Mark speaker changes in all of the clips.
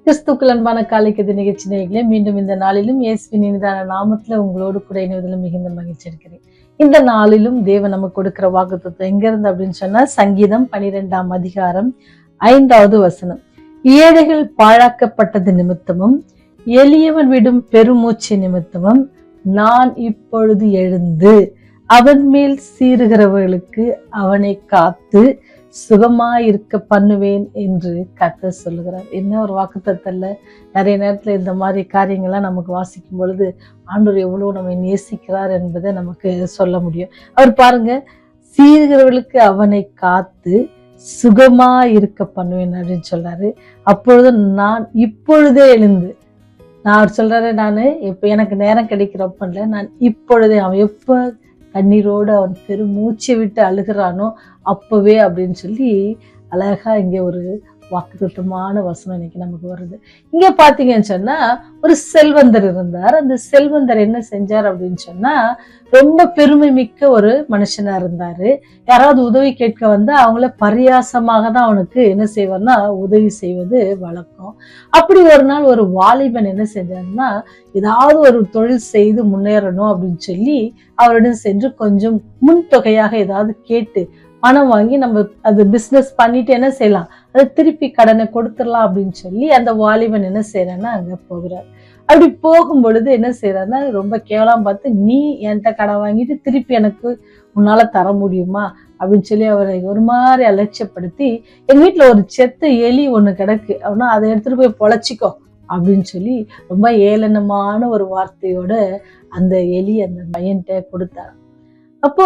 Speaker 1: கிறிஸ்துக்கள் அன்பான காலைக்கது நிகழ்ச்சி நேயர்களே, மீண்டும் இந்த நாளிலும் இயேசுவின் இனிதான நாமத்துல உங்களோடு கூட இணைவதில் மிகுந்த மகிழ்ச்சி இருக்கிறேன். இந்த நாளிலும் தேவன் நமக்கு கொடுக்கிற வாக்குத்தத்தம் எங்க இருந்து அப்படின்னு சொன்னா, சங்கீதம் 12ஆம் அதிகாரம் 5வது வசனம். ஏழைகள் பாழாக்கப்பட்டது நிமித்தமும் எளியவன் விடும் பெருமூச்சு நிமித்தமும் நான் இப்பொழுது எழுந்து அவன் மேல் சீறுகிறவர்களுக்கு அவனை காத்து சுகமாயிருக்க பண்ணுவேன் என்று கர்த்தர் சொல்லுகிறார். என்ன ஒரு வாக்குத்தத்தல்ல! நிறைய நேரத்துல இந்த மாதிரி காரியங்கள்லாம் நமக்கு வாசிக்கும் பொழுது ஆண்டவர் எவ்வளவு நம்மை நேசிக்கிறார் என்பதை நமக்கு சொல்ல முடியும். அவர் பாருங்க, சீறுகிறவர்களுக்கு அவனை காத்து சுகமா இருக்க பண்ணுவேன் அப்படின்னு சொல்றாரு. அப்பொழுது நான் இப்பொழுதே எழுந்து, நான் அவர் சொல்றாரு, நானு இப்ப எனக்கு நேரம் கிடைக்கிறப்ப இல்லை, நான் இப்பொழுதே, அவன் எப்ப கண்ணீரோடு அவன் பெருமூச்சை விட்டு அழுகிறானோ அப்பவே அப்படின்னு சொல்லி அழகா இங்க ஒரு வாக்குத்தத்தமான வசனம் இன்னைக்கு நமக்கு வருது. இங்க பாத்தீங்கன்னு சொன்னா, ஒரு செல்வந்தர் இருந்தார். அந்த செல்வந்தர் என்ன செஞ்சார் அப்படின்னு சொன்னா, ரொம்ப பெருமை மிக்க ஒரு மனுஷனா இருந்தாரு. யாராவது உதவி கேட்க வந்தா அவங்கள பரியாசமாக தான் அவனுக்கு என்ன செய்வார்னா உதவி செய்வது வழக்கம். அப்படி ஒரு நாள் ஒரு வாலிபன் என்ன செஞ்சாருன்னா, ஏதாவது ஒரு தொழில் செய்து முன்னேறணும் அப்படின்னு சொல்லி அவரிடம் சென்று கொஞ்சம் முன் தொகையாக ஏதாவது கேட்டு பணம் வாங்கி நம்ம அது பிசினஸ் பண்ணிட்டு என்ன செய்யலாம், அதை திருப்பி கடனை கொடுத்துடலாம் அப்படின்னு சொல்லி அந்த வாலிபன் என்ன செய்யறான்னா அங்க போகிறார். அப்படி போகும் பொழுது என்ன செய்யறாருன்னா, ரொம்ப கேவலம் பார்த்து, நீ என்கிட்ட கடன் வாங்கிட்டு திருப்பி எனக்கு உன்னால தர முடியுமா அப்படின்னு சொல்லி அவரை ஒரு மாதிரி அலட்சியப்படுத்தி, எங்க வீட்டுல ஒரு செத்த எலி ஒண்ணு கிடக்கு அப்படின்னா அதை எடுத்துட்டு போய் பொழைச்சிக்கோ அப்படின்னு சொல்லி ரொம்ப ஏளனமான ஒரு வார்த்தையோட அந்த எலி அந்த பையன்கிட்ட கொடுத்தார். அப்போ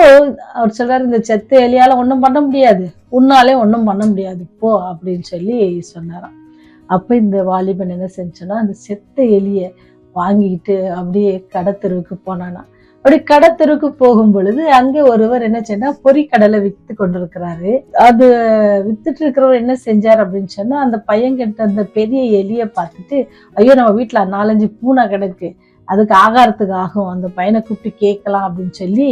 Speaker 1: அவர் சொல்றாரு, இந்த செத்த எலியால ஒண்ணும் பண்ண முடியாது, உன்னாலே ஒண்ணும் பண்ண முடியாது, போ அப்படின்னு சொல்லி சொன்னாராம். அப்ப இந்த வாலிபன் என்ன செஞ்சோன்னா, அந்த செத்த எலிய வாங்கிட்டு அப்படியே கடத்தெருவுக்கு போனானா. அப்படி கடத்தெருவுக்கு போகும் பொழுது அங்கே ஒருவர் என்ன செய்யா, பொறிக்கடலை வித்து கொண்டிருக்கிறாரு. அது வித்துட்டு இருக்கிறவர் என்ன செஞ்சார் அப்படின்னு சொன்னா, அந்த பையன் கிட்ட அந்த பெரிய எலிய பார்த்துட்டு, ஐயோ நம்ம வீட்டுல 4-5 பூனை கிடக்கு, அதுக்கு ஆகாரத்துக்கு ஆகும், அந்த பையனை கூப்பிட்டு கேட்கலாம் அப்படின்னு சொல்லி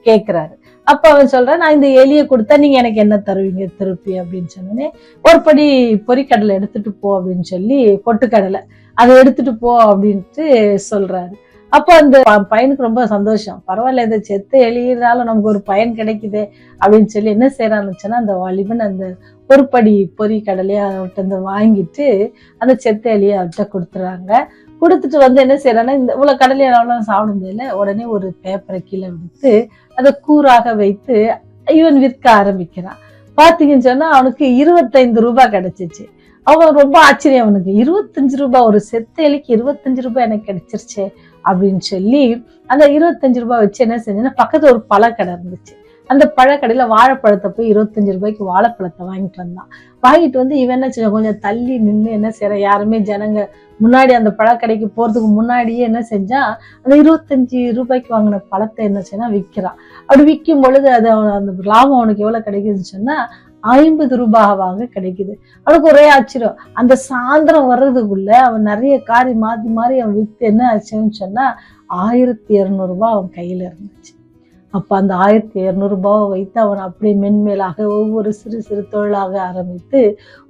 Speaker 1: கேட்கிறாரு. அப்ப அவன் சொல்றான், நான் இந்த எலியை கொடுத்தா நீங்க எனக்கு என்ன தருவீங்க திருப்பி அப்படின்னு சொன்னோன்னே, ஒரு படி பொறிக்கடலை எடுத்துட்டு போ அப்படின்னு சொல்லி, பொட்டுக்கடலை அதை எடுத்துட்டு போ அப்படின்ட்டு சொல்றாரு. அப்போ அந்த பையனுக்கு ரொம்ப சந்தோஷம். பரவாயில்ல, இந்த செத்த எலியினால நமக்கு ஒரு பயன் கிடைக்குது அப்படின்னு சொல்லி என்ன செய்யறான்னு சொன்னா, அந்த வாலிபன் அந்த ஒரு படி பொறிக்கடலையை அவர்கிட்ட வாங்கிட்டு அந்த செத்த எலியை அவர்கிட்ட கொடுத்துறாங்க. கொடுத்துட்டு வந்து என்ன செய்யறான்னா, இந்த இவ்வளவு கடலையை சாப்பிட முடியல, உடனே ஒரு பேப்பரை கீழே விடுத்து அதை கூறாக வைத்து இவன் விற்க ஆரம்பிக்கிறான். பாத்தீங்கன்னு சொன்னா அவனுக்கு 25 ரூபாய் கிடைச்சிச்சு. அவன் ரொம்ப ஆச்சரியம், அவனுக்கு 25 ரூபாய், ஒரு செத்த எலிக்கு 25 ரூபாய் எனக்கு கிடைச்சிருச்சு அப்படின்னு சொல்லி அந்த 25 ரூபாய் வச்சு என்ன செஞ்சேன்னா, பக்கத்துல ஒரு பழக்கடை இருந்துச்சு. அந்த பழக்கடையில வாழைப்பழத்தை போய் 25 ரூபாய்க்கு வாழைப்பழத்தை வாங்கிட்டு வந்தான். வாங்கிட்டு வந்து இவன் என்ன செஞ்சான், கொஞ்சம் தள்ளி நின்று என்ன செய்யற, யாருமே ஜனங்க முன்னாடி அந்த பழக்கடைக்கு போறதுக்கு முன்னாடியே என்ன செஞ்சான், அந்த 25 ரூபாய்க்கு வாங்கின பழத்தை என்ன செய்யணும் விற்கிறான். அப்படி விற்கும் பொழுது அது அந்த லாபம் அவனுக்கு எவ்வளவு கிடைக்குதுன்னு சொன்னா 50 ரூபாவாக கிடைக்குது. அவனுக்கு ஒரே ஆச்சரியம். அந்த சாயந்தரம் வர்றதுக்குள்ள அவன் நிறைய காரி மாத்தி மாறி அவன் வித்து என்ன ஆச்சுன்னு சொன்னா 1200 ரூபாய் அவன் கையில இருந்துச்சு. அப்ப அந்த 1200 ரூபாவை வைத்து அவன் அப்படியே மென்மேலாக ஒவ்வொரு சிறு சிறு தொழிலாக ஆரம்பித்து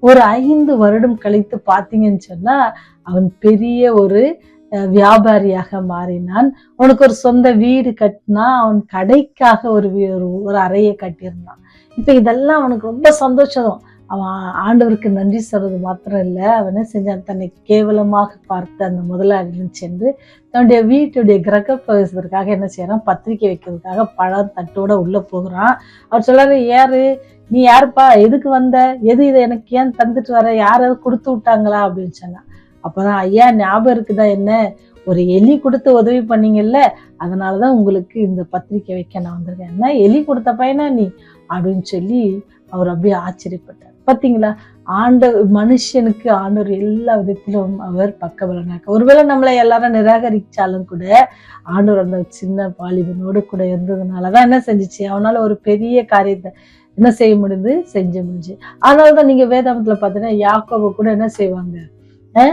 Speaker 1: ஒரு 5 வருடம் கழித்து பாத்தீங்கன்னு சொன்னா அவன் பெரிய ஒரு வியாபாரியாக மாறினான். அவனுக்கு ஒரு சொந்த வீடு கட்டினா, அவன் கடைக்காக ஒரு அறையை கட்டியிருந்தான். இப்ப இதெல்லாம் அவனுக்கு ரொம்ப சந்தோஷம். அவன் ஆண்டவருக்கு நன்றி சொல்றது மாத்திரம் இல்ல, அவன் என்ன செஞ்சான், தன்னை கேவலமாக பார்த்த அந்த முதலாளியும் சென்று தன்னுடைய வீட்டுடைய கிரக பிரவேசத்திற்காக என்ன செய்யறான், பத்திரிக்கை வைக்கிறதுக்காக பழம் தட்டோட உள்ள போகிறான். அவர் சொல்றாரு, யாரு நீ, யாருப்பா, எதுக்கு வந்த, எது இதை எனக்கு ஏன் தந்துட்டு வர, யாராவது கொடுத்து விட்டாங்களா அப்படின்னு சொன்னான். அப்பதான், ஐயா ஞாபகம் இருக்குதா, என்ன ஒரு எலி கொடுத்து உதவி பண்ணீங்கல்ல, அதனாலதான் உங்களுக்கு இந்த பத்திரிக்கை வைக்க நான் வந்திருக்கேன், என்ன எலி கொடுத்த பையனா நீ அப்படின்னு சொல்லி அவர் அப்படியே ஆச்சரியப்பட்டார். பாத்தீங்களா, மனுஷனுக்கு ஆண்டவர் எல்லா விதத்திலும் அவர் பக்கபலனாக்க. ஒருவேளை நம்மளை எல்லாரும் நிராகரிச்சாலும் கூட ஆண்டவர் அந்த சின்ன வாலிபனோடு கூட இருந்ததுனாலதான் என்ன செஞ்சிச்சு, அவனால ஒரு பெரிய காரியத்தை என்ன செய்ய முடியுது, செஞ்சு முடிஞ்சு. அதனாலதான் நீங்க வேதாமத்துல பாத்தீங்கன்னா யாக்கோபு கூட என்ன செய்வாங்க,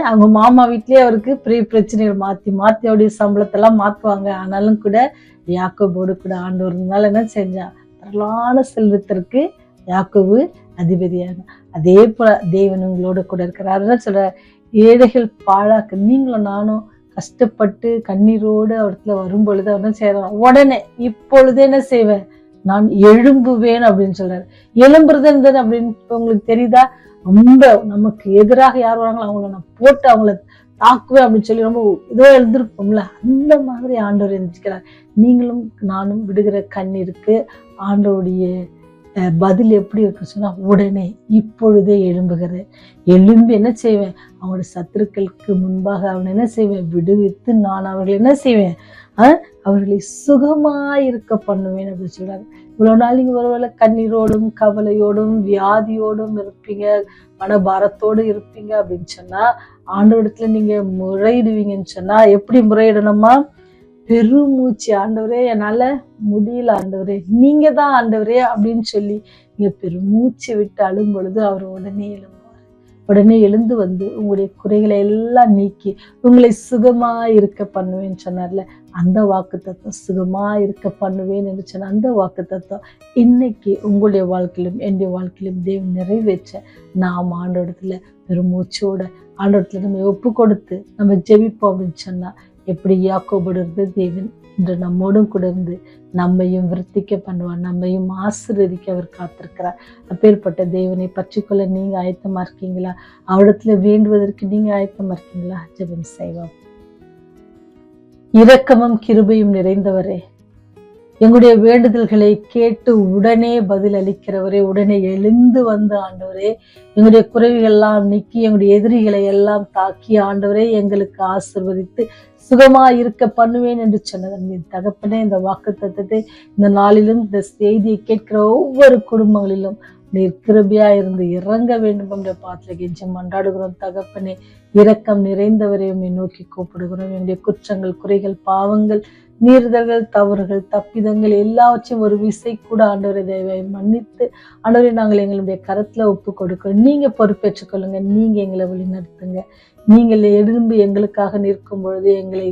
Speaker 1: அவங்க மாமா வீட்லயே அவருக்கு பெரிய பிரச்சனைகள் மாத்தி மாத்தி அவருடைய சம்பளத்தை எல்லாம் மாத்துவாங்க. ஆனாலும் கூட யாக்கோபோடு கூட ஆண்டவர் இருந்தாலும் என்ன செஞ்சா, திரளான செல்வத்திற்கு யாக்கோபு அதிபதியாக. அதே போல தேவன் உங்களோட கூட இருக்கிறாருன்னு சொல்ற. ஏழைகள் பாழாக்க நீங்களும் நானும் கஷ்டப்பட்டு கண்ணீரோடு அவர்த்துல வரும் பொழுது அவர் என்ன செய்யறான், உடனே இப்பொழுது என்ன செய்வேன், நான் எழும்புவேன் அப்படின்னு சொல்றாரு. எழும்புறது இருந்தது அப்படின்னு உங்களுக்கு தெரியுதா? ரொம்ப நமக்கு எதிராக யார் வராங்களோ அவங்கள நான் போட்டு அவங்கள தாக்குவேன் அப்படின்னு சொல்லி ரொம்ப ஏதோ எழுந்திருப்போம்ல, அந்த மாதிரி ஆண்டவர் எழுந்திருக்கிறார். நீங்களும் நானும் விடுகிற கண்ணீருக்கு ஆண்டவருடைய பதில் எப்படி இருக்கு சொன்னா, உடனே இப்பொழுதே எழும்புகிறேன். எழும்பி என்ன செய்வேன், அவங்களோட சத்துருக்களுக்கு முன்பாக அவனை என்ன செய்வேன், விடுவித்து நான் அவர்களை என்ன செய்வேன், அவர்களை சுகமாயிருக்க பண்ணுவேன் அப்படின்னு சொல்றாங்க. இவ்வளவு நாள் நீங்க ஒருவேளை கண்ணீரோடும் கவலையோடும் வியாதியோடும் இருப்பீங்க, மனபாரத்தோடு இருப்பீங்க அப்படின்னு சொன்னா, ஆண்டவரிடத்துல நீங்க முறையிடுவீங்கன்னு சொன்னா எப்படி முறையிடணுமா, பெருமூச்சு, ஆண்டவரே என்னால முடியல ஆண்டவரே, நீங்க தான் ஆண்டவரே அப்படின்னு சொல்லி நீங்க பெருமூச்சு விட்டு அழும் பொழுது அவர் உடனே எழும்புவார். உடனே எழுந்து வந்து உங்களுடைய குறைகளை எல்லாம் நீக்கி உங்களை சுகமா இருக்க பண்ணுவேன்னு சொன்னார்ல, அந்த வாக்கு தத்துவம், சுகமா இருக்க பண்ணுவேன் என்று சொன்ன அந்த வாக்கு தத்துவம் இன்னைக்கு உங்களுடைய வாழ்க்கையிலும் என்னுடைய வாழ்க்கையிலும் தேவன் நிறைவேற்ற நாம் ஆண்டோடத்துல பெருமூச்சோட ஆண்டோடத்துல நம்ம ஒப்பு கொடுத்து நம்ம ஜெபிப்போம் அப்படின்னு சொன்னா, எப்படி யாக்கோபோடு இருந்த தேவன் இன்று நம்மோடும் கூட இருந்து நம்மையும் விருத்திக்க பண்ணுவார், நம்மையும் ஆசீர்வதிக்க அவர் காத்திருக்கிறார். அப்பேற்பட்ட தேவனை பற்றிக்கொள்ள நீங்க ஆயத்தமா இருக்கீங்களா? அவரிடத்துல வேண்டுவதற்கு நீங்க ஆயத்தமா இருக்கீங்களா? ஜெபம் செய்வோம். இரக்கமும் கிருபையும் நிறைந்தவரே, எங்களுடைய வேண்டுதல்களை கேட்டு உடனே பதில் அளிக்கிறவரே, உடனே எழுந்து வந்த ஆண்டவரே, எங்களுடைய குறைவுகள் எல்லாம் நீக்கி எங்களுடைய எதிரிகளை எல்லாம் தாக்கி ஆண்டவரே எங்களுக்கு ஆசீர்வதித்து சுகமா இருக்க பண்ணுவேன் என்று சொன்னது தகப்பனே, இந்த வாக்கு தத்தத்தை இந்த நாளிலும் இந்த செய்தியை கேட்கிற ஒவ்வொரு குடும்பங்களிலும் நீர் கிருபையா இருந்து இறங்க வேண்டும் என்ற பாத்திர கெஞ்சி மன்றாடுகிறோம் தகப்பனே. இரக்கம் நிறைந்தவரை உம்மை நோக்கி கூப்பிடுகிறோம். என்னுடைய குற்றங்கள், குறைகள், பாவங்கள், மீறுதல்கள், தவறுகள், தப்பிதங்கள் எல்லாவற்றையும் ஒரு விசை கூட ஆண்டவரை தயவை மன்னித்து ஆண்டவரை நாங்கள் எங்களுடைய கரத்துல ஒப்பு கொடுக்கிறோம். நீங்க பொறுப்பேற்றுக் கொள்ளுங்க, நீங்க எங்களை வழி நடத்துங்க. நீங்கள் எழும்பி எங்களுக்காக நிற்கும் பொழுது எங்களை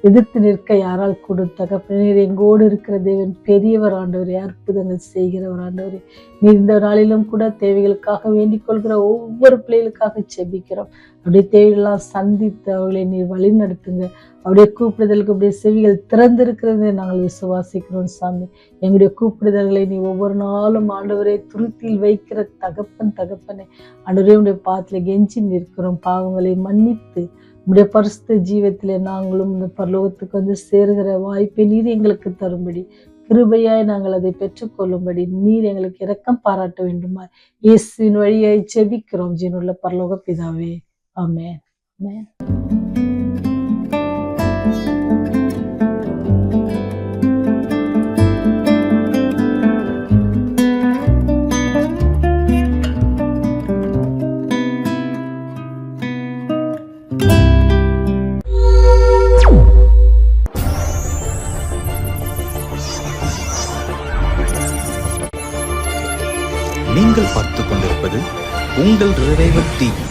Speaker 1: எதிர்த்து நிற்க யாரால் கூட தகப்பனே, நீர் எங்கோடு இருக்கிற தேவன் பெரியவர் ஆண்டவரே, அற்புதங்கள் செய்கிறவர் ஆண்டவரே. நீர் இந்த நாளிலும் கூட தேவைகளுக்காக வேண்டிக் கொள்கிற ஒவ்வொரு பிள்ளைகளுக்காக செபிக்கிறோம். அப்படியே தேவையெல்லாம் சந்தித்து அவர்களை நீர் வழி நடத்துங்க. அப்படியே கூப்பிடுதலுக்கு அப்படியே செவிகள் திறந்திருக்கிறதை நாங்கள் விசுவாசிக்கிறோம் சாமி. எங்களுடைய கூப்பிடுதல்களை நீ ஒவ்வொரு நாளும் ஆண்டவரே துருத்தியில் வைக்கிற தகப்பனே, ஆண்டவரே உடைய பாத்துல கெஞ்சி நிற்கிறோம். பாவங்களை மன்னித்து உடைய பரிசுத்த ஜீவத்திலே நாங்களும் இந்த பரலோகத்துக்கு வந்து சேருகிற வாய்ப்பை நீர் எங்களுக்கு தரும்படி கிருபையாய் நாங்கள் அதை பெற்றுக்கொள்ளும்படி நீர் எங்களுக்கு இரக்கம் பாராட்ட வேண்டுமா இயேசுவின் வழியாய் செபிக்கிறோம் ஜீவனுள்ள பரலோக பிதாவே, ஆமென். ஆமென்.
Speaker 2: நீங்கள் பார்த்துக் கொண்டிருப்பது உங்கள் ரிவைவல் டிவி.